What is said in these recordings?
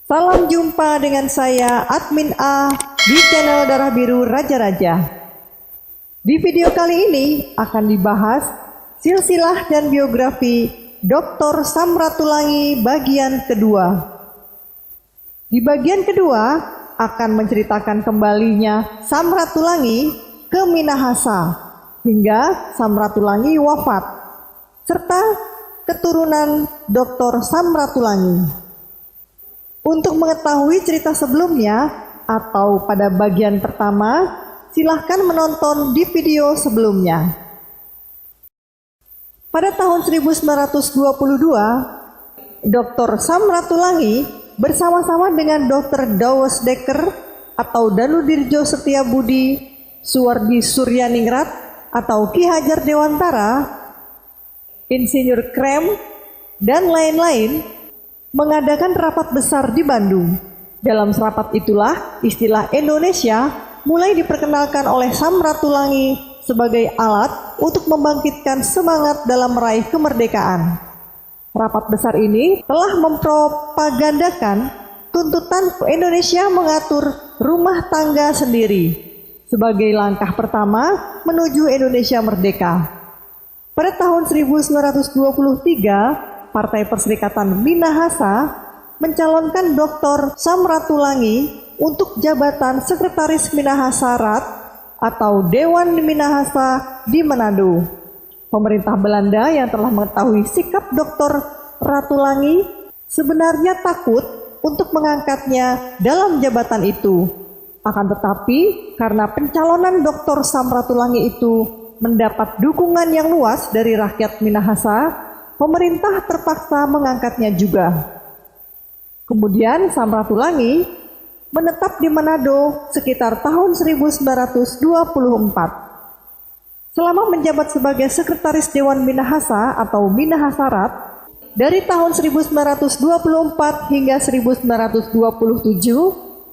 Salam jumpa dengan saya, Admin A, di channel Darah Biru Raja-Raja. Di video kali ini akan dibahas silsilah dan biografi Dr. Samratulangi bagian kedua. Di bagian kedua akan menceritakan kembalinya Samratulangi ke Minahasa hingga Samratulangi wafat, serta keturunan Dr. Samratulangi. Untuk mengetahui cerita sebelumnya atau pada bagian pertama, silahkan menonton di video sebelumnya. Pada tahun 1922, Dr. Samratulangi bersama-sama dengan Dr. Dawes Dekker atau Danudirjo Setiabudi, Suwardi Suryaningrat atau Ki Hajar Dewantara, Insinyur Krem, dan lain-lain mengadakan rapat besar di Bandung. Dalam rapat itulah istilah Indonesia mulai diperkenalkan oleh Samratulangi sebagai alat untuk membangkitkan semangat dalam meraih kemerdekaan. Rapat besar ini telah mempropagandakan tuntutan Indonesia mengatur rumah tangga sendiri sebagai langkah pertama menuju Indonesia merdeka. Pada tahun 1923, Partai Perserikatan Minahasa mencalonkan Dr. Samratulangi untuk jabatan Sekretaris Minahasa Rat atau Dewan Minahasa di Manado. Pemerintah Belanda yang telah mengetahui sikap Dr. Ratulangi sebenarnya takut untuk mengangkatnya dalam jabatan itu. Akan tetapi, karena pencalonan Dr. Samratulangi itu mendapat dukungan yang luas dari rakyat Minahasa, pemerintah terpaksa mengangkatnya juga. Kemudian Samratulangi menetap di Manado sekitar tahun 1924. Selama menjabat sebagai Sekretaris Dewan Minahasa atau Minahasa Rat, dari tahun 1924 hingga 1927,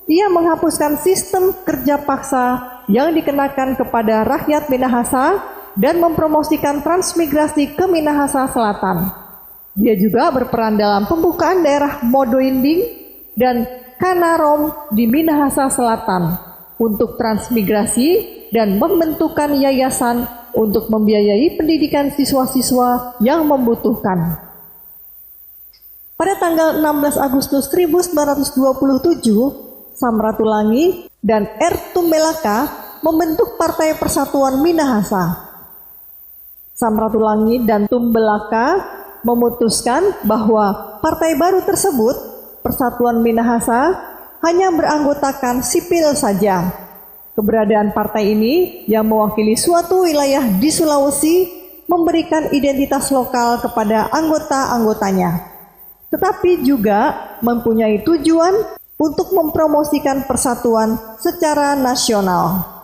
ia menghapuskan sistem kerja paksa yang dikenakan kepada rakyat Minahasa dan mempromosikan transmigrasi ke Minahasa Selatan. Dia juga berperan dalam pembukaan daerah Modoinding dan Kanarom di Minahasa Selatan untuk transmigrasi dan membentukkan yayasan untuk membiayai pendidikan siswa-siswa yang membutuhkan. Pada tanggal 16 Agustus 1927, Samratulangi dan R. Tumbelaka membentuk Partai Persatuan Minahasa. Samratulangi dan Tumbelaka memutuskan bahwa partai baru tersebut, Persatuan Minahasa, hanya beranggotakan sipil saja. Keberadaan partai ini yang mewakili suatu wilayah di Sulawesi memberikan identitas lokal kepada anggota-anggotanya, tetapi juga mempunyai tujuan untuk mempromosikan persatuan secara nasional.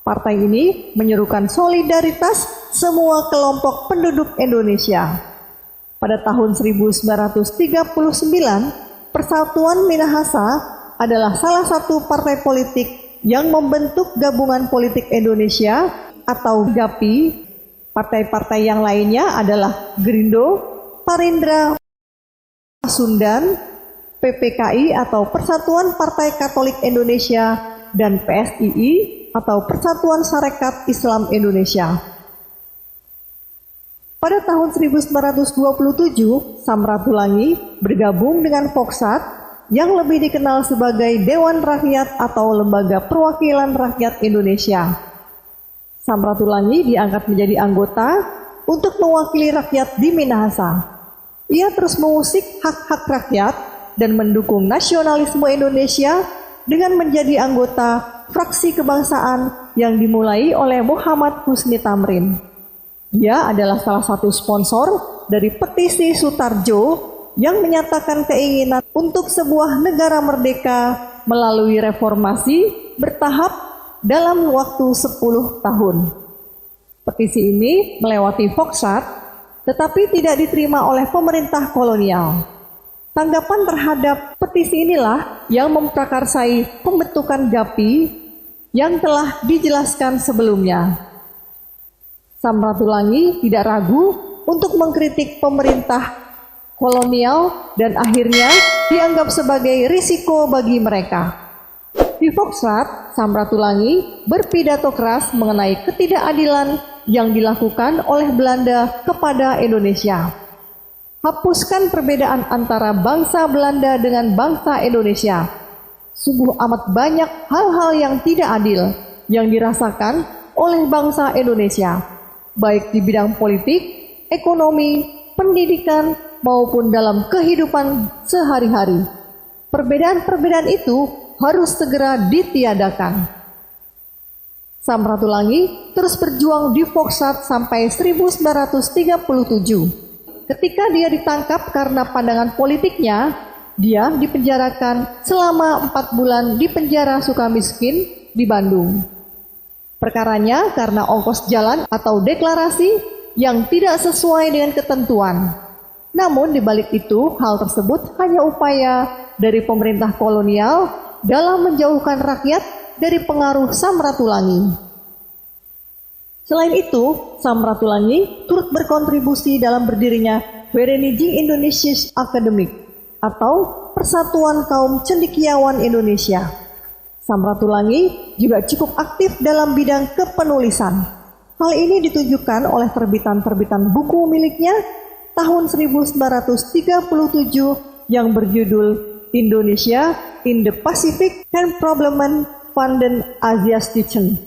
Partai ini menyerukan solidaritas semua kelompok penduduk Indonesia. Pada tahun 1939, Persatuan Minahasa adalah salah satu partai politik yang membentuk Gabungan Politik Indonesia atau GAPI. Partai-partai yang lainnya adalah Gerindo, Parindra, Pasundan, PPKI atau Persatuan Partai Katolik Indonesia, dan PSII atau Persatuan Sarekat Islam Indonesia. Pada tahun 1927, Samratulangi bergabung dengan Poksat yang lebih dikenal sebagai Dewan Rakyat atau Lembaga Perwakilan Rakyat Indonesia. Samratulangi diangkat menjadi anggota untuk mewakili rakyat di Minahasa. Ia terus mengusik hak-hak rakyat dan mendukung nasionalisme Indonesia dengan menjadi anggota fraksi kebangsaan yang dimulai oleh Muhammad Husni Tamrin. Dia adalah salah satu sponsor dari petisi Sutarjo yang menyatakan keinginan untuk sebuah negara merdeka melalui reformasi bertahap dalam waktu 10 tahun. Petisi ini melewati Poksat, tetapi tidak diterima oleh pemerintah kolonial. Tanggapan terhadap petisi inilah yang memprakarsai pembentukan GAPI yang telah dijelaskan sebelumnya. Samratulangi tidak ragu untuk mengkritik pemerintah kolonial, dan akhirnya dianggap sebagai risiko bagi mereka. Di Foxtrot, Samratulangi berpidato keras mengenai ketidakadilan yang dilakukan oleh Belanda kepada Indonesia. Hapuskan perbedaan antara bangsa Belanda dengan bangsa Indonesia. Sungguh amat banyak hal-hal yang tidak adil yang dirasakan oleh bangsa Indonesia, baik di bidang politik, ekonomi, pendidikan, maupun dalam kehidupan sehari-hari. Perbedaan-perbedaan itu harus segera ditiadakan. Samratulangi terus berjuang di Foxtrot sampai 1937. Ketika dia ditangkap karena pandangan politiknya, dia dipenjarakan selama 4 bulan di penjara Sukamiskin di Bandung. Perkaranya karena ongkos jalan atau deklarasi yang tidak sesuai dengan ketentuan. Namun di balik itu, hal tersebut hanya upaya dari pemerintah kolonial dalam menjauhkan rakyat dari pengaruh Samratulangi. Selain itu, Samratulangi turut berkontribusi dalam berdirinya Vereniging Indonesisch Academic atau Persatuan Kaum Cendekiawan Indonesia. Samratulangi juga cukup aktif dalam bidang kepenulisan. Hal ini ditunjukkan oleh terbitan-terbitan buku miliknya tahun 1937 yang berjudul Indonesia in the Pacific and Problemen van den Aziatischen.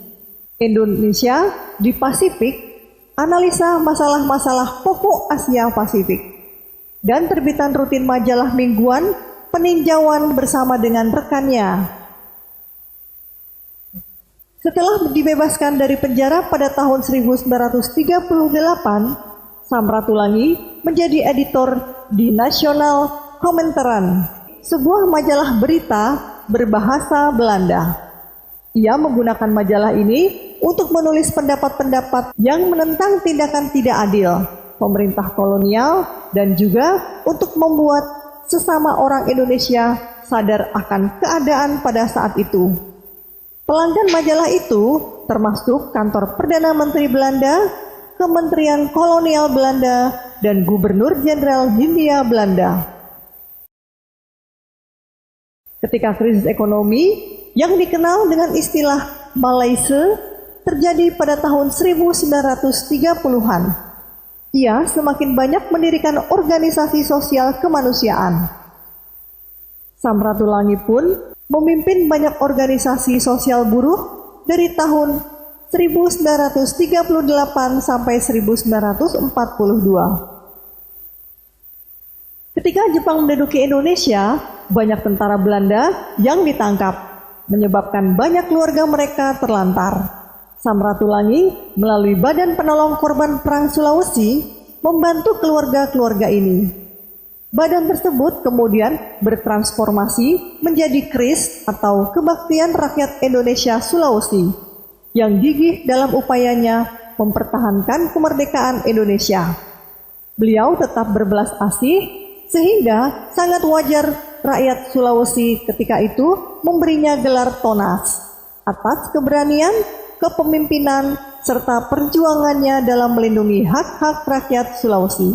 Indonesia di Pasifik, analisa masalah-masalah pokok Asia Pasifik. Dan terbitan rutin majalah mingguan peninjauan bersama dengan rekannya. Setelah dibebaskan dari penjara pada tahun 1938, Samratulangi menjadi editor di Nasional Komenteran, sebuah majalah berita berbahasa Belanda. Ia menggunakan majalah ini untuk menulis pendapat-pendapat yang menentang tindakan tidak adil pemerintah kolonial dan juga untuk membuat sesama orang Indonesia sadar akan keadaan pada saat itu. Pelanggan majalah itu termasuk kantor Perdana Menteri Belanda, Kementerian Kolonial Belanda, dan Gubernur Jenderal Hindia Belanda. Ketika krisis ekonomi yang dikenal dengan istilah Malaise terjadi pada tahun 1930-an, ia semakin banyak mendirikan organisasi sosial kemanusiaan. Samratulangi pun memimpin banyak organisasi sosial buruh dari tahun 1938 sampai 1942. Ketika Jepang menduduki Indonesia, banyak tentara Belanda yang ditangkap, menyebabkan banyak keluarga mereka terlantar. Samratulangi melalui Badan Penolong Korban Perang Sulawesi membantu keluarga-keluarga ini. Badan tersebut kemudian bertransformasi menjadi KRIS atau Kebaktian Rakyat Indonesia Sulawesi yang gigih dalam upayanya mempertahankan kemerdekaan Indonesia. Beliau tetap berbelas asih sehingga sangat wajar rakyat Sulawesi ketika itu memberinya gelar Tonas atas keberanian, kepemimpinan, serta perjuangannya dalam melindungi hak-hak rakyat Sulawesi.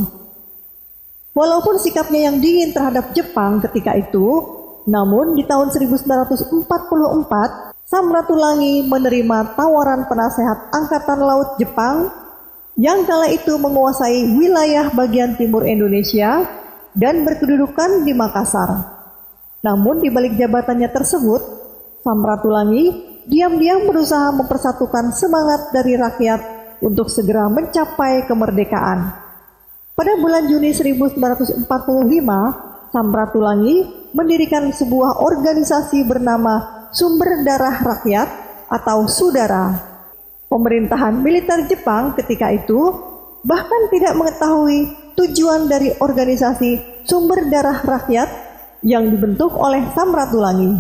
Walaupun sikapnya yang dingin terhadap Jepang ketika itu, namun di tahun 1944, Samratulangi menerima tawaran penasehat Angkatan Laut Jepang yang kala itu menguasai wilayah bagian timur Indonesia dan berkedudukan di Makassar. Namun di balik jabatannya tersebut, Samratulangi diam-diam berusaha mempersatukan semangat dari rakyat untuk segera mencapai kemerdekaan. Pada bulan Juni 1945, Samratulangi mendirikan sebuah organisasi bernama Sumber Darah Rakyat atau Sudara. Pemerintahan militer Jepang ketika itu bahkan tidak mengetahui tujuan dari organisasi Sumber Darah Rakyat yang dibentuk oleh Samratulangi.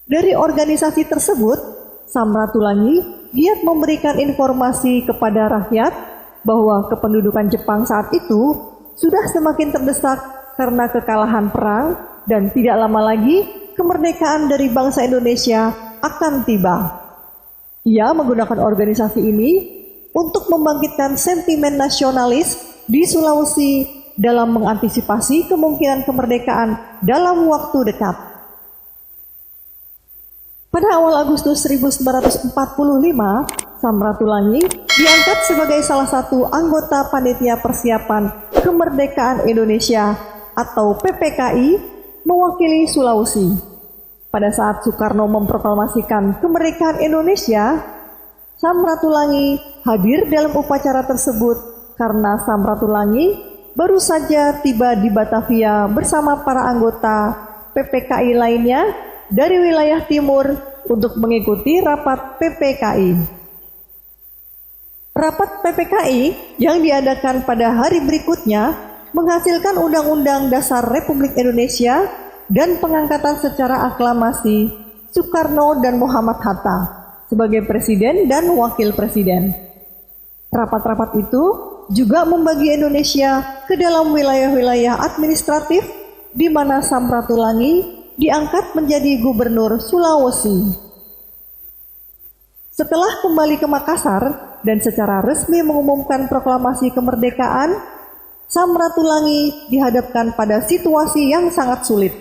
Dari organisasi tersebut, Samratulangi giat memberikan informasi kepada rakyat bahwa kependudukan Jepang saat itu sudah semakin terdesak karena kekalahan perang dan tidak lama lagi kemerdekaan dari bangsa Indonesia akan tiba. Ia menggunakan organisasi ini untuk membangkitkan sentimen nasionalis di Sulawesi dalam mengantisipasi kemungkinan kemerdekaan dalam waktu dekat. Pada awal Agustus 1945, Samratulangi diangkat sebagai salah satu anggota Panitia Persiapan Kemerdekaan Indonesia atau PPKI mewakili Sulawesi. Pada saat Soekarno memproklamasikan kemerdekaan Indonesia, Samratulangi hadir dalam upacara tersebut karena Samratulangi baru saja tiba di Batavia bersama para anggota PPKI lainnya dari wilayah timur untuk mengikuti rapat PPKI. Rapat PPKI yang diadakan pada hari berikutnya menghasilkan Undang-Undang Dasar Republik Indonesia dan pengangkatan secara aklamasi Soekarno dan Muhammad Hatta sebagai presiden dan wakil presiden. Rapat-rapat itu juga membagi Indonesia ke dalam wilayah-wilayah administratif di mana Samratulangi diangkat menjadi gubernur Sulawesi. Setelah kembali ke Makassar dan secara resmi mengumumkan proklamasi kemerdekaan, Samratulangi dihadapkan pada situasi yang sangat sulit.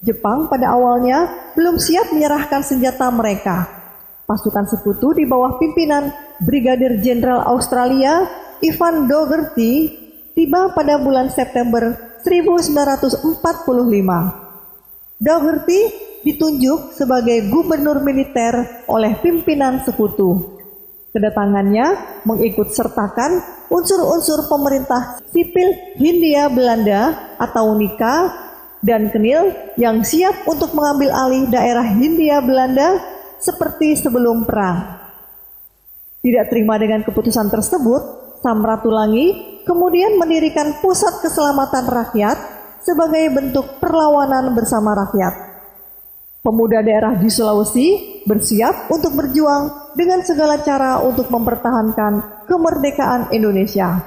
Jepang pada awalnya belum siap menyerahkan senjata mereka. Pasukan sekutu di bawah pimpinan Brigadir Jenderal Australia Ivan Dougherty tiba pada bulan September 1945. Dougherty ditunjuk sebagai gubernur militer oleh pimpinan sekutu. Kedatangannya mengikut sertakan unsur-unsur pemerintah sipil Hindia Belanda atau NIKA dan Kenil yang siap untuk mengambil alih daerah Hindia Belanda seperti sebelum perang. Tidak terima dengan keputusan tersebut, Samratulangi kemudian mendirikan Pusat Keselamatan Rakyat sebagai bentuk perlawanan bersama rakyat. Pemuda daerah di Sulawesi bersiap untuk berjuang dengan segala cara untuk mempertahankan kemerdekaan Indonesia.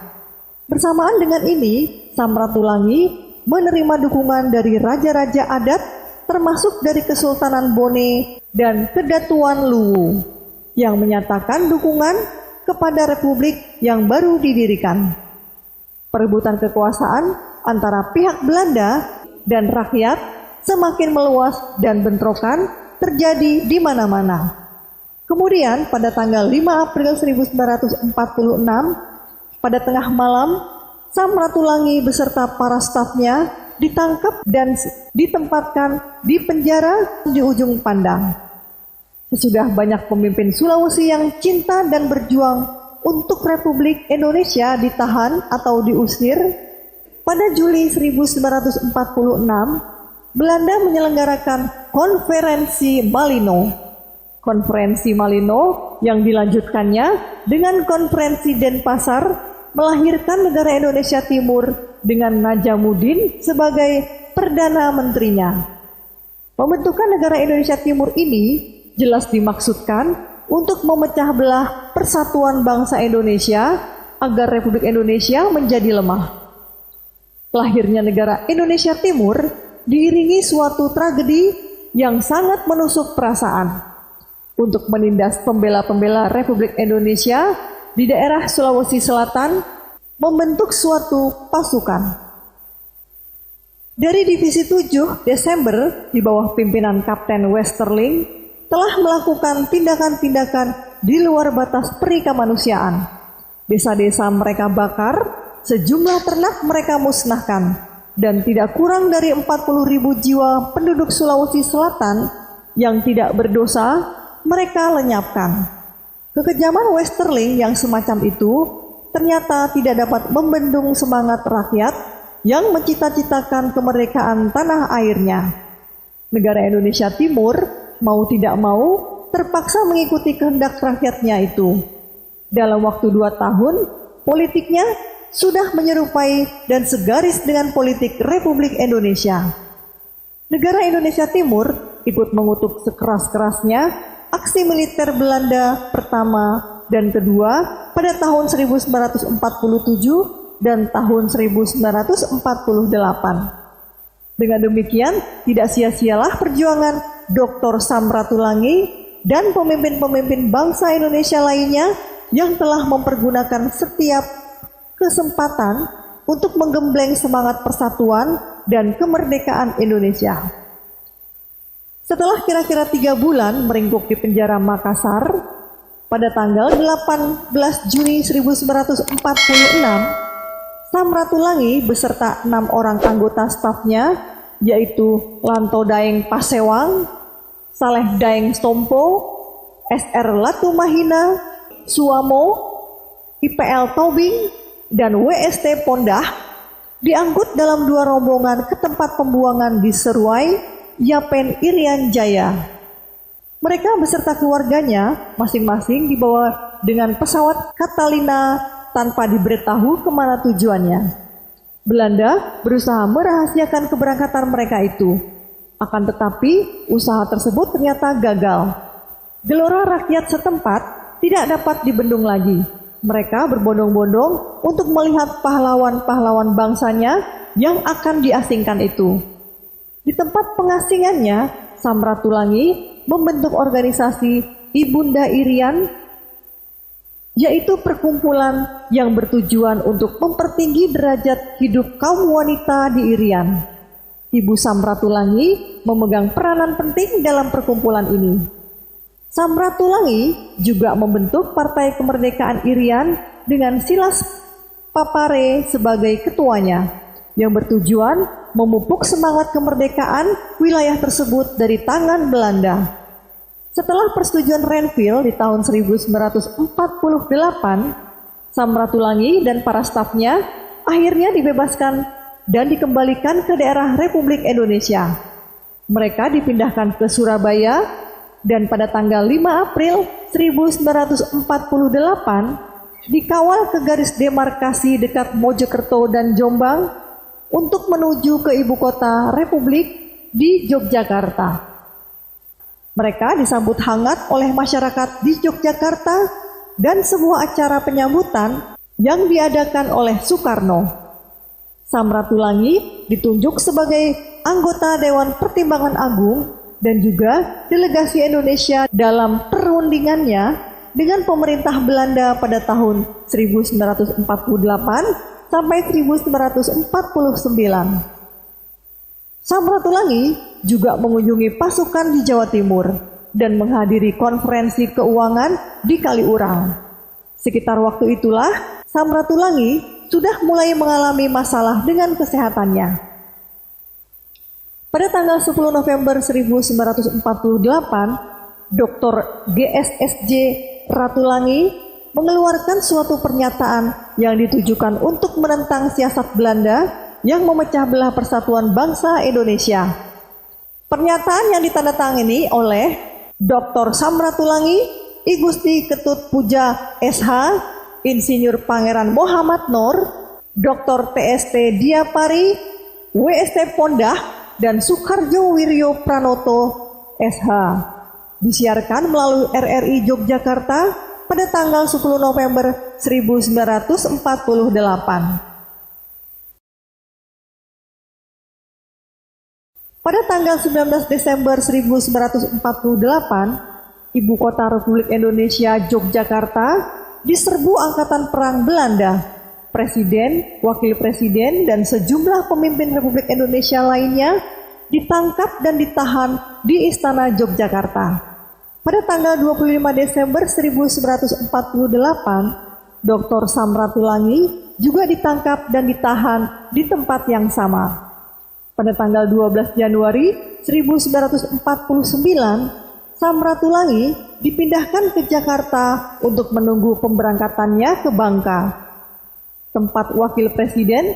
Bersamaan dengan ini, Samratulangi menerima dukungan dari raja-raja adat termasuk dari Kesultanan Bone dan Kedatuan Luwu yang menyatakan dukungan kepada republik yang baru didirikan. Perebutan kekuasaan antara pihak Belanda dan rakyat semakin meluas dan bentrokan terjadi di mana-mana. Kemudian pada tanggal 5 April 1946, pada tengah malam, Samratulangi beserta para stafnya ditangkap dan ditempatkan di penjara di ujung pandang. Sesudah banyak pemimpin Sulawesi yang cinta dan berjuang untuk Republik Indonesia ditahan atau diusir, pada Juli 1946, Belanda menyelenggarakan Konferensi Malino. Konferensi Malino yang dilanjutkannya dengan Konferensi Denpasar melahirkan negara Indonesia Timur dengan Najamuddin sebagai Perdana Menterinya. Pembentukan negara Indonesia Timur ini jelas dimaksudkan untuk memecah belah persatuan bangsa Indonesia agar Republik Indonesia menjadi lemah. Lahirnya negara Indonesia Timur diiringi suatu tragedi yang sangat menusuk perasaan. Untuk menindas pembela-pembela Republik Indonesia di daerah Sulawesi Selatan, membentuk suatu pasukan. Dari Divisi 7 Desember di bawah pimpinan Kapten Westerling telah melakukan tindakan-tindakan di luar batas perikamanusiaan. Desa-desa mereka bakar, sejumlah ternak mereka musnahkan, dan tidak kurang dari 40.000 jiwa penduduk Sulawesi Selatan yang tidak berdosa mereka lenyapkan. Kekejaman Westerling yang semacam itu ternyata tidak dapat membendung semangat rakyat yang mencita-citakan kemerdekaan tanah airnya. Negara Indonesia Timur mau tidak mau terpaksa mengikuti kehendak rakyatnya itu. Dalam waktu 2 tahun, politiknya sudah menyerupai dan segaris dengan politik Republik Indonesia. Negara Indonesia Timur ikut mengutuk sekeras-kerasnya aksi militer Belanda pertama dan kedua pada tahun 1947 dan tahun 1948. Dengan demikian, tidak sia-sialah perjuangan Dr. Samratulangi dan pemimpin-pemimpin bangsa Indonesia lainnya yang telah mempergunakan setiap kesempatan untuk menggembleng semangat persatuan dan kemerdekaan Indonesia. Setelah kira-kira 3 bulan meringkuk di penjara Makassar, pada tanggal 18 Juni 1946, Samratulangi beserta 6 orang anggota stafnya, yaitu Lanto Daeng Pasewang, Saleh Daeng Stompo, SR Latumahina, Suamo, IPL Tobing, dan WST Pondah, diangkut dalam 2 rombongan ke tempat pembuangan di Seruai, Yapen Irian Jaya. Mereka beserta keluarganya masing-masing dibawa dengan pesawat Catalina tanpa diberitahu kemana tujuannya. Belanda berusaha merahasiakan keberangkatan mereka itu. Akan tetapi usaha tersebut ternyata gagal. Gelora rakyat setempat tidak dapat dibendung lagi. Mereka berbondong-bondong untuk melihat pahlawan-pahlawan bangsanya yang akan diasingkan itu. Di tempat pengasingannya, Samratulangi membentuk organisasi Ibunda Irian, yaitu perkumpulan yang bertujuan untuk mempertinggi derajat hidup kaum wanita di Irian. Ibu Samratulangi memegang peranan penting dalam perkumpulan ini. Samratulangi juga membentuk Partai Kemerdekaan Irian dengan Silas Papare sebagai ketuanya, yang bertujuan memupuk semangat kemerdekaan wilayah tersebut dari tangan Belanda. Setelah persetujuan Renville di tahun 1948, Samratulangi dan para stafnya akhirnya dibebaskan dan dikembalikan ke daerah Republik Indonesia. Mereka dipindahkan ke Surabaya dan pada tanggal 5 April 1948 dikawal ke garis demarkasi dekat Mojokerto dan Jombang untuk menuju ke ibu kota Republik di Yogyakarta. Mereka disambut hangat oleh masyarakat di Yogyakarta dan sebuah acara penyambutan yang diadakan oleh Soekarno. Samratulangi ditunjuk sebagai anggota Dewan Pertimbangan Agung dan juga delegasi Indonesia dalam perundingannya dengan pemerintah Belanda pada tahun 1948 sampai 1949. Samratulangi juga mengunjungi pasukan di Jawa Timur dan menghadiri konferensi keuangan di Kaliurang. Sekitar waktu itulah Samratulangi sudah mulai mengalami masalah dengan kesehatannya. Pada tanggal 10 November 1948, Dr. GSSJ Ratulangi mengeluarkan suatu pernyataan yang ditujukan untuk menentang siasat Belanda yang memecah belah persatuan bangsa Indonesia. Pernyataan yang ditandatangani oleh Dr. Samratulangi, I Gusti Ketut Puja SH, Insinyur Pangeran Muhammad Noor, Dr. TST Diapari, WST Pondah, dan Soekarjo Wiryo Pranoto SH. Disiarkan melalui RRI Yogyakarta pada tanggal 10 November 1948. Pada tanggal 19 Desember 1948, ibu kota Republik Indonesia Yogyakarta diserbu angkatan perang Belanda. Presiden, wakil presiden, dan sejumlah pemimpin Republik Indonesia lainnya ditangkap dan ditahan di Istana Yogyakarta. Pada tanggal 25 Desember 1948, Dr. Samratulangi juga ditangkap dan ditahan di tempat yang sama. Pada tanggal 12 Januari 1949, Samratulangi dipindahkan ke Jakarta untuk menunggu pemberangkatannya ke Bangka. Tempat wakil presiden,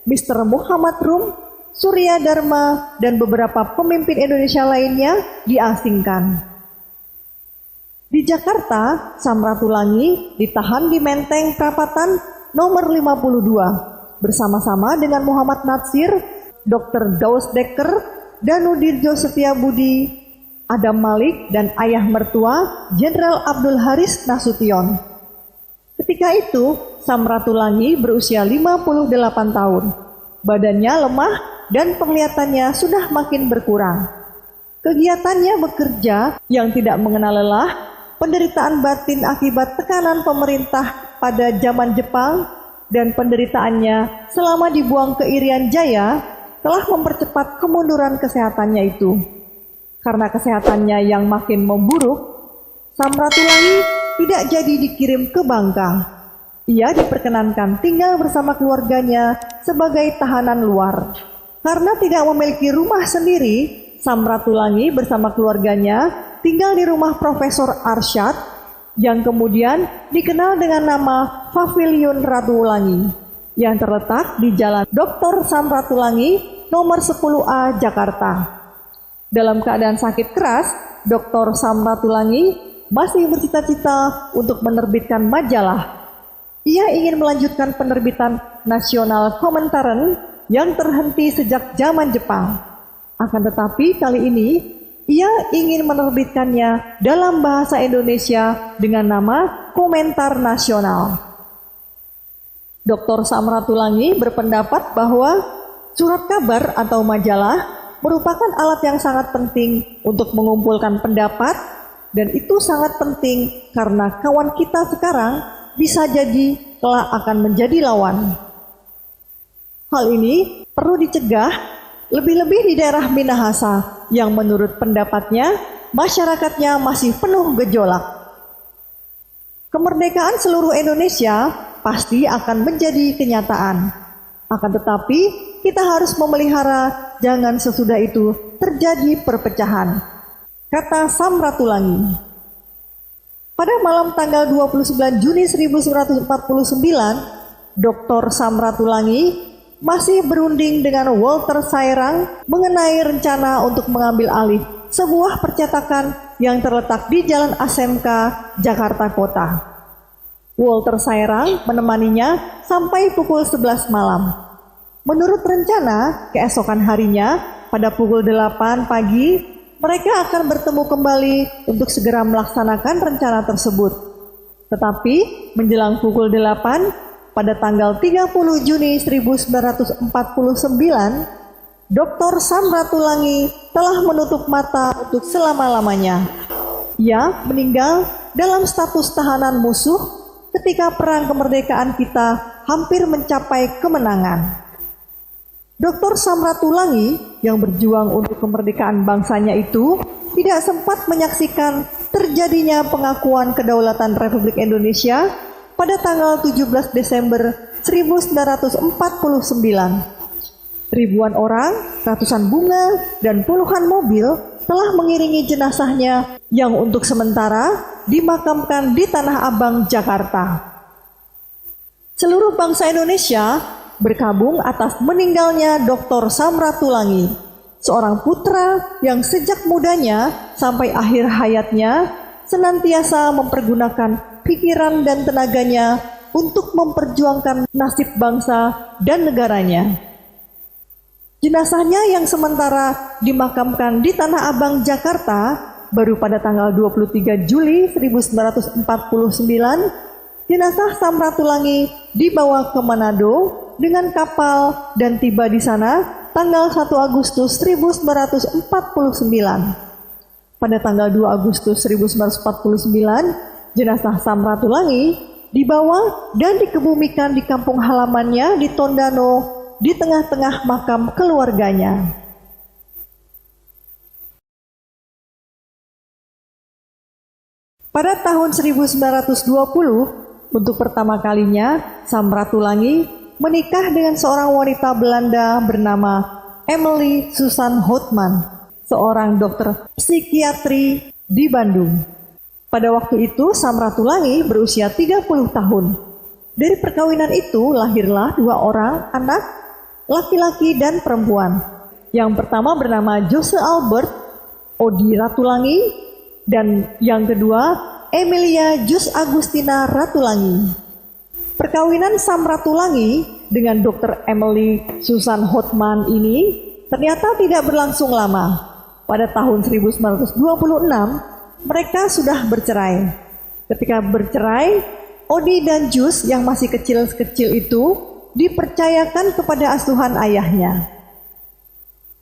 Mr. Muhammad Rum, Surya Dharma, dan beberapa pemimpin Indonesia lainnya diasingkan. Di Jakarta, Samratulangi ditahan di Menteng Perapatan nomor 52 bersama-sama dengan Muhammad Natsir, Dr. Daus Dekker, Danudirjo Setiabudi, Adam Malik, dan ayah mertua Jenderal Abdul Haris Nasution. Ketika itu, Samratulangi berusia 58 tahun. Badannya lemah dan penglihatannya sudah makin berkurang. Kegiatannya bekerja yang tidak mengenal lelah, penderitaan batin akibat tekanan pemerintah pada zaman Jepang, dan penderitaannya selama dibuang ke Irian Jaya telah mempercepat kemunduran kesehatannya itu. Karena kesehatannya yang makin memburuk, Samratulangi tidak jadi dikirim ke Bangka. Ia diperkenankan tinggal bersama keluarganya sebagai tahanan luar. Karena tidak memiliki rumah sendiri, Samratulangi bersama keluarganya tinggal di rumah Profesor Arsyad yang kemudian dikenal dengan nama Pavilion Ratulangi yang terletak di Jalan Dr. Samratulangi nomor 10A Jakarta. Dalam keadaan sakit keras, Dr. Samratulangi masih bercita-cita untuk menerbitkan majalah. Ia ingin melanjutkan penerbitan National Commentaren yang terhenti sejak zaman Jepang. Akan tetapi kali ini, ia ingin menerbitkannya dalam bahasa Indonesia dengan nama Komentar Nasional. Dr. Samratulangi berpendapat bahwa surat kabar atau majalah merupakan alat yang sangat penting untuk mengumpulkan pendapat, dan itu sangat penting karena kawan kita sekarang bisa jadi kelak akan menjadi lawan. Hal ini perlu dicegah, lebih-lebih di daerah Minahasa yang menurut pendapatnya masyarakatnya masih penuh gejolak. Kemerdekaan seluruh Indonesia pasti akan menjadi kenyataan. Akan tetapi kita harus memelihara jangan sesudah itu terjadi perpecahan, kata Samratulangi. Pada malam tanggal 29 Juni 1949, Dr. Samratulangi masih berunding dengan Walter Sairang mengenai rencana untuk mengambil alih sebuah percetakan yang terletak di Jalan ASMK, Jakarta Kota. Walter Sairang menemaninya sampai pukul 11 malam. Menurut rencana, keesokan harinya pada pukul 8 pagi, mereka akan bertemu kembali untuk segera melaksanakan rencana tersebut. Tetapi menjelang pukul 8 pada tanggal 30 Juni 1949, Dr. Samratulangi telah menutup mata untuk selama-lamanya. Ia meninggal dalam status tahanan musuh ketika perang kemerdekaan kita hampir mencapai kemenangan. Dr. Samratulangi yang berjuang untuk kemerdekaan bangsanya itu tidak sempat menyaksikan terjadinya pengakuan kedaulatan Republik Indonesia pada tanggal 17 Desember 1949. Ribuan orang, ratusan bunga, dan puluhan mobil telah mengiringi jenazahnya yang untuk sementara dimakamkan di Tanah Abang, Jakarta. Seluruh bangsa Indonesia berkabung atas meninggalnya Dr. Samratulangi, seorang putra yang sejak mudanya sampai akhir hayatnya senantiasa mempergunakan pikiran dan tenaganya untuk memperjuangkan nasib bangsa dan negaranya. Jenazahnya yang sementara dimakamkan di Tanah Abang, Jakarta baru pada tanggal 23 Juli 1949, jenazah Samratulangi dibawa ke Manado dengan kapal dan tiba di sana tanggal 1 Agustus 1949. Pada tanggal 2 Agustus 1949, jenazah Samratulangi dibawa dan dikebumikan di kampung halamannya di Tondano di tengah-tengah makam keluarganya. Pada tahun 1920, untuk pertama kalinya Samratulangi menikah dengan seorang wanita Belanda bernama Emily Susan Houtman, seorang dokter psikiatri di Bandung. Pada waktu itu Samratulangi berusia 30 tahun. Dari perkawinan itu lahirlah 2 orang anak, laki-laki dan perempuan. Yang pertama bernama Jose Albert Odi Ratulangi, dan yang kedua Emilia Jus Agustina Ratulangi. Perkawinan Samratulangi dengan Dr. Emily Susan Houtman ini ternyata tidak berlangsung lama. Pada tahun 1926, mereka sudah bercerai. Ketika bercerai, Odi dan Jus yang masih kecil-kecil itu dipercayakan kepada asuhan ayahnya.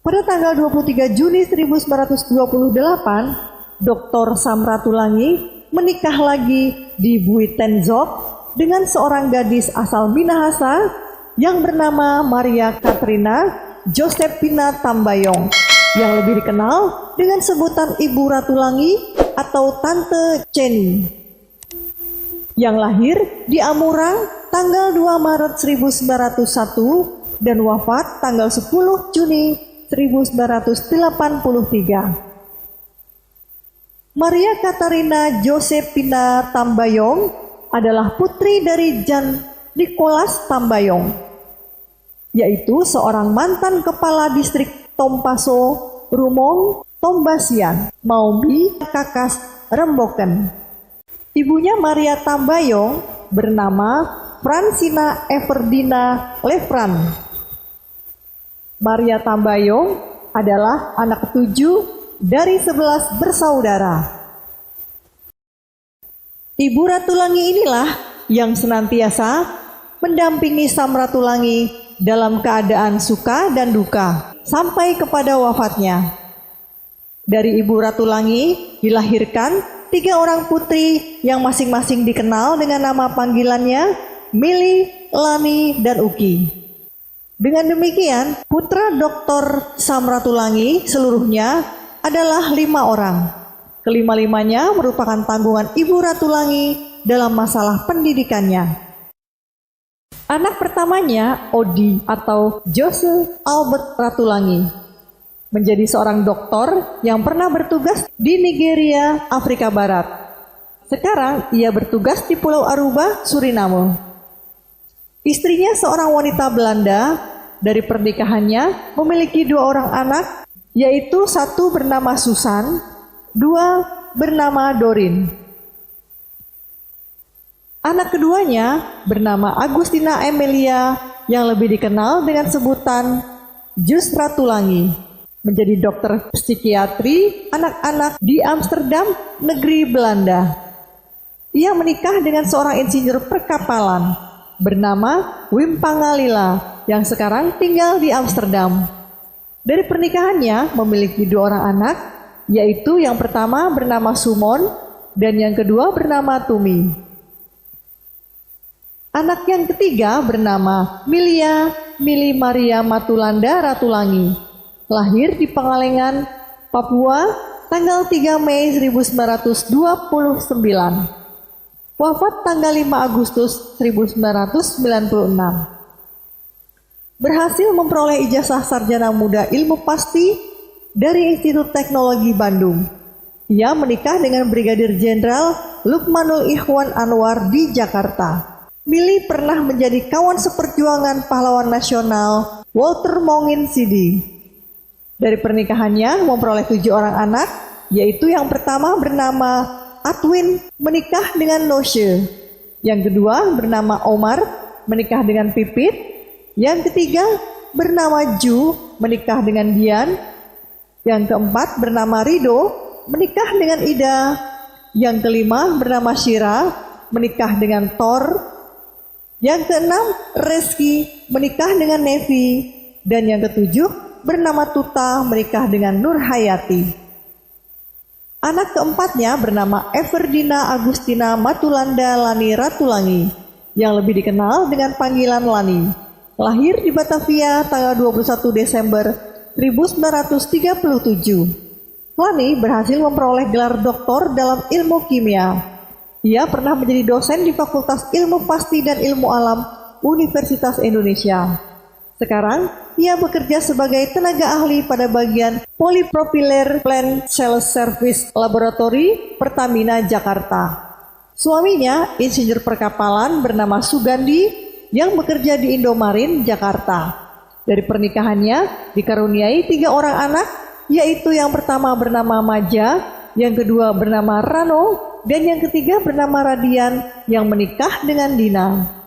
Pada tanggal 23 Juni 1928, Dr. Samratulangi menikah lagi di Buitenzorg dengan seorang gadis asal Minahasa yang bernama Maria Katrina Josephina Tambayong, yang lebih dikenal dengan sebutan Ibu Ratulangi atau Tante Ceni, yang lahir di Amurang tanggal 2 Maret 1901 dan wafat tanggal 10 Juni 1983. Maria Katarina Josephina Tambayong adalah putri dari Jan Nicholas Tambayong, yaitu seorang mantan kepala distrik Tompaso, Rumong, Tombasian, Maumbi, Kakas, Remboken. Ibunya Maria Tambayong bernama Francina Everdina Lefran. Maria Tambayong adalah anak ketujuh dari 11 bersaudara. Ibu Ratulangi inilah yang senantiasa mendampingi Sam Ratulangi dalam keadaan suka dan duka sampai kepada wafatnya. Dari Ibu Ratulangi dilahirkan 3 orang putri yang masing-masing dikenal dengan nama panggilannya Mili, Lani, dan Uki. Dengan demikian, putra Dr. Sam Ratulangi seluruhnya adalah 5 orang. Kelima-limanya merupakan tanggungan Ibu Ratulangi dalam masalah pendidikannya. Anak pertamanya, Odi atau Joseph Albert Ratulangi, menjadi seorang doktor yang pernah bertugas di Nigeria, Afrika Barat. Sekarang ia bertugas di Pulau Aruba, Suriname. Istrinya seorang wanita Belanda. Dari pernikahannya memiliki 2 orang anak, yaitu 1 bernama Susan, 2 bernama Dorin. Anak keduanya bernama Agustina Emilia yang lebih dikenal dengan sebutan Jus Ratulangi, menjadi dokter psikiatri anak-anak di Amsterdam, negeri Belanda. Ia menikah dengan seorang insinyur perkapalan bernama Wim Pangalila yang sekarang tinggal di Amsterdam. Dari pernikahannya memiliki 2 orang anak, yaitu yang pertama bernama Sumon dan yang kedua bernama Tumi. Anak yang ketiga bernama Mili Maria Matulanda Ratulangi, lahir di Pangalengan, Papua, tanggal 3 Mei 1929. Wafat tanggal 5 Agustus 1996. Berhasil memperoleh ijazah sarjana muda ilmu pasti dari Institut Teknologi Bandung. Ia menikah dengan Brigadir Jenderal Lukmanul Ikhwan Anwar di Jakarta. Mili pernah menjadi kawan seperjuangan pahlawan nasional Walter Mongin Sidi. Dari pernikahannya memperoleh 7 orang anak, yaitu yang pertama bernama Atwin, menikah dengan Noshe. Yang kedua bernama Omar, menikah dengan Pipit. Yang ketiga bernama Ju, menikah dengan Dian. Yang keempat bernama Rido, menikah dengan Ida. Yang kelima bernama Shira, menikah dengan Thor. Yang keenam Reski, menikah dengan Nevi. Dan yang ketujuh bernama Tuta, menikah dengan Nur Hayati. Anak keempatnya bernama Everdina Agustina Matulanda Lani Ratulangi, yang lebih dikenal dengan panggilan Lani. Lahir di Batavia tanggal 21 Desember 1937. Lani berhasil memperoleh gelar doktor dalam ilmu kimia. Ia pernah menjadi dosen di Fakultas Ilmu Pasti dan Ilmu Alam Universitas Indonesia. Sekarang, ia bekerja sebagai tenaga ahli pada bagian Polypropyler Plant Cell Service Laboratory Pertamina Jakarta. Suaminya, insinyur perkapalan bernama Sugandi, yang bekerja di Indomarin, Jakarta. Dari pernikahannya dikaruniai 3 orang anak, yaitu yang pertama bernama Maja, yang kedua bernama Rano, dan yang ketiga bernama Radian yang menikah dengan Dina.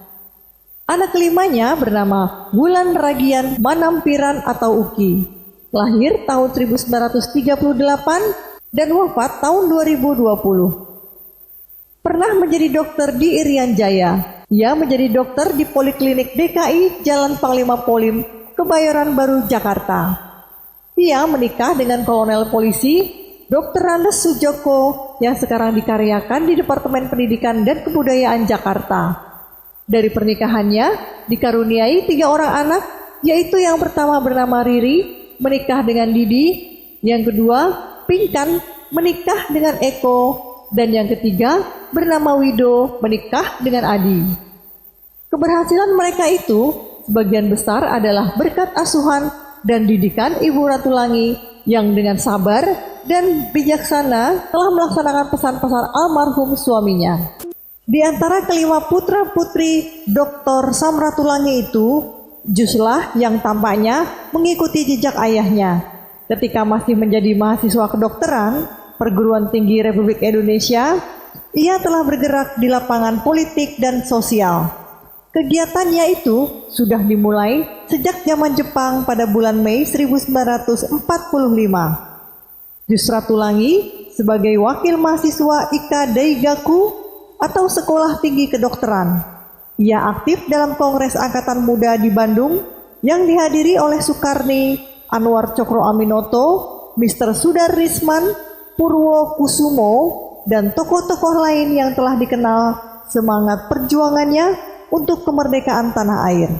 Anak kelimanya bernama Wulan Ragian Manampiran atau Uki, lahir tahun 1938 dan wafat tahun 2020. Pernah menjadi dokter di Irian Jaya. Ia menjadi dokter di Poliklinik DKI Jalan Panglima Polim, Kebayoran Baru, Jakarta. Ia menikah dengan Kolonel Polisi Dr. Randes Sujoko yang sekarang dikaryakan di Departemen Pendidikan dan Kebudayaan Jakarta. Dari pernikahannya dikaruniai 3 orang anak, yaitu yang pertama bernama Riri, menikah dengan Didi, yang kedua Pinkan, menikah dengan Eko, dan yang ketiga bernama Wido, menikah dengan Adi. Keberhasilan mereka itu sebagian besar adalah berkat asuhan dan didikan Ibu Ratulangi yang dengan sabar dan bijaksana telah melaksanakan pesan-pesan almarhum suaminya. Di antara kelima putra-putri Dr. Samratulangi itu, Juslah yang tampaknya mengikuti jejak ayahnya. Ketika masih menjadi mahasiswa kedokteran Perguruan Tinggi Republik Indonesia, ia telah bergerak di lapangan politik dan sosial. Kegiatannya itu sudah dimulai sejak zaman Jepang pada bulan Mei 1945. Jusratulangi sebagai wakil mahasiswa Ika Daigaku atau Sekolah Tinggi Kedokteran. Ia aktif dalam Kongres Angkatan Muda di Bandung yang dihadiri oleh Soekarni, Anwar Cokro Aminoto, Mr. Sudarrisman, Purwo Kusumo, dan tokoh-tokoh lain yang telah dikenal semangat perjuangannya untuk kemerdekaan tanah air.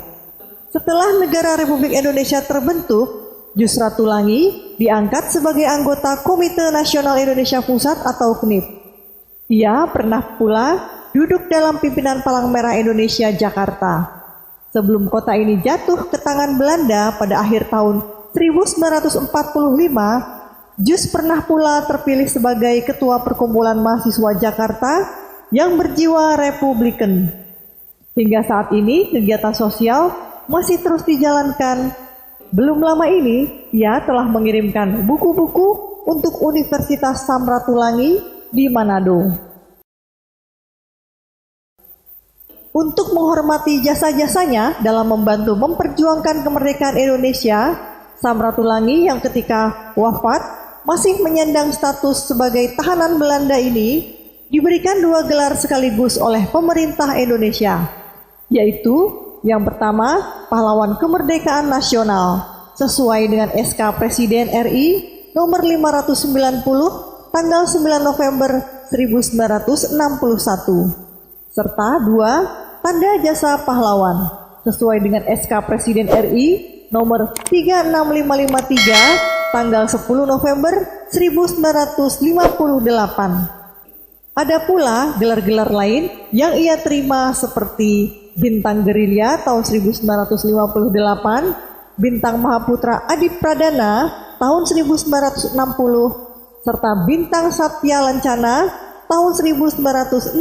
Setelah negara Republik Indonesia terbentuk, Jusratulangi diangkat sebagai anggota Komite Nasional Indonesia Pusat atau KNIP. Ia pernah pula duduk dalam pimpinan Palang Merah Indonesia Jakarta. Sebelum kota ini jatuh ke tangan Belanda pada akhir tahun 1945, Jus pernah pula terpilih sebagai Ketua Perkumpulan Mahasiswa Jakarta yang berjiwa Republikan. Hingga saat ini kegiatan sosial masih terus dijalankan. Belum lama ini, ia telah mengirimkan buku-buku untuk Universitas Samratulangi di Manado. Untuk menghormati jasa-jasanya dalam membantu memperjuangkan kemerdekaan Indonesia, Samratulangi yang ketika wafat masih menyandang status sebagai tahanan Belanda ini diberikan 2 gelar sekaligus oleh pemerintah Indonesia, yaitu yang pertama Pahlawan Kemerdekaan Nasional sesuai dengan SK Presiden RI nomor 590 tanggal 9 November 1961, serta 2 Tanda Jasa Pahlawan sesuai dengan SK Presiden RI nomor 36553 tanggal 10 November 1958. Ada pula gelar-gelar lain yang ia terima seperti Bintang Gerilya tahun 1958, Bintang Mahaputra Adi Pradana tahun 1960, serta Bintang Satya Lancana tahun 1961.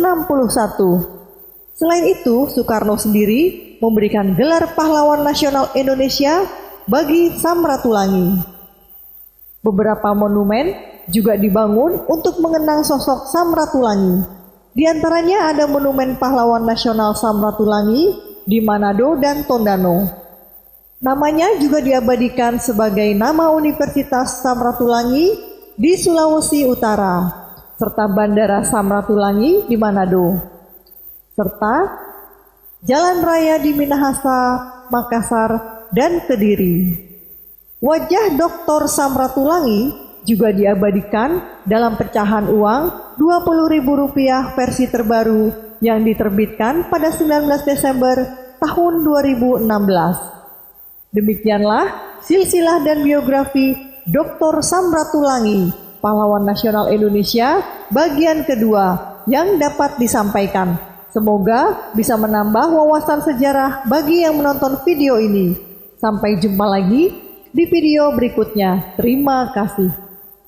Selain itu, Soekarno sendiri memberikan gelar Pahlawan Nasional Indonesia bagi Samratulangi. Beberapa monumen juga dibangun untuk mengenang sosok Samratulangi. Di antaranya ada Monumen Pahlawan Nasional Samratulangi di Manado dan Tondano. Namanya juga diabadikan sebagai nama Universitas Samratulangi di Sulawesi Utara, serta Bandara Samratulangi di Manado, serta Jalan Raya di Minahasa, Makassar, dan Kediri. Wajah Dr. Samratulangi juga diabadikan dalam pecahan uang Rp20.000 versi terbaru yang diterbitkan pada 19 Desember tahun 2016. Demikianlah silsilah dan biografi Dr. Samratulangi, Pahlawan Nasional Indonesia, bagian kedua yang dapat disampaikan. Semoga bisa menambah wawasan sejarah bagi yang menonton video ini. Sampai jumpa lagi di video berikutnya. Terima kasih.